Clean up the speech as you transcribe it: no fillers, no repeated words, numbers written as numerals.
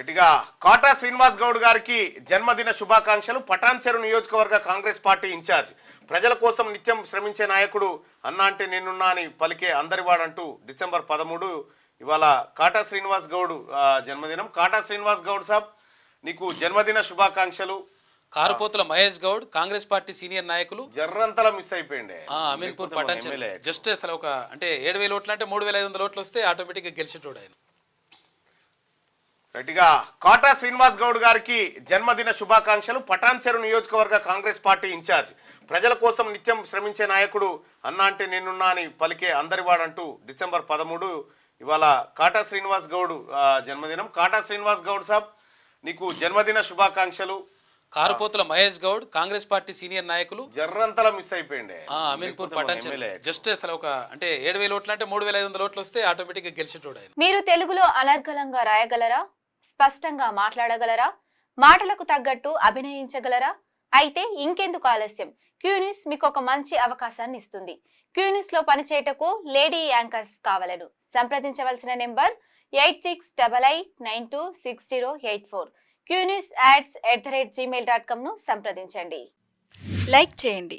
రైట్గా quota Srinivas Goud గారికి జన్మదిన శుభాకాంక్షలు. పటాన్చెరు నియోజకవర్గ కాంగ్రెస్ పార్టీ ఇన్ఛార్జ్, ప్రజల కోసం నిత్యం శ్రమించే నాయకుడు, అన్నా అంటే నేనున్నా అని పలికే అందరివాడంటూ డిసెంబర్ 13 ఇవాళ కాటా శ్రీనివాస్ గౌడ్ జన్మదినం. కాటా శ్రీనివాస్ గౌడ్ సాబ్, నీకు జన్మదిన శుభాకాంక్షలు. కారుపోతుల మహేష్ గౌడ్ కాంగ్రెస్ పార్టీ సీనియర్ నాయకులు జర్రంతలా మిస్ అయిపోయిండే అమీన్పూర్ పటాన్చెరు. జస్ట్ అసలు ఒక అంటే 7,000 ఓట్లు అంటే 3,500 ఓట్లు వస్తే ఆటోమేటిక్ గా గెలిచేటోడు ఆయన. రైట్గా కోటా శ్రీనివాస్ గౌడ్ గారికి జన్మదిన శుభాకాంక్షలు. పటాన్చెరు నియోజకవర్గ కాంగ్రెస్ పార్టీ ఇన్ఛార్జ్, ప్రజల కోసం నిత్యం శ్రమించే నాయకుడు, అన్నా అంటే నేనున్నా అని పలికే అందరివాడంటూ డిసెంబర్ 13 ఇవాళ కాటా శ్రీనివాస్ గౌడ్ జన్మదినం. కాటా శ్రీనివాస్ గౌడ్ సాబ్, నీకు జన్మదిన శుభాకాంక్షలు. కారుపోతుల మహేష్ గౌడ్ కాంగ్రెస్ పార్టీ సీనియర్ నాయకులు జర్రంతలా మిస్ అయిపోయిండే అమీన్పూర్ పటాన్చెరు. జస్ట్ అసలు ఒక అంటే 7,000 ఓట్లు అంటే 3,500 ఓట్లు వస్తే ఆటోమేటిక్ గా గెలిచేటోడు ఆయన. మీరు తెలుగులో అనర్గళంగా రాయగలరా? స్పష్టంగా మాట్లాడగలరా? మాటలకు తగ్గట్టు అభినయించగలరా? అయితే ఇంకెందుకు ఆలస్యం, క్యూ న్యూస్ మీకు ఒక మంచి అవకాశాన్ని ఇస్తుంది. క్యూ న్యూస్ లో పనిచేయటకు లేడీ యాంకర్స్ కావాలను సంప్రదించవలసిన నెంబర్ 8688926084. qnewsads@gmail.com ను సంప్రదించండి. లైక్ చేయండి,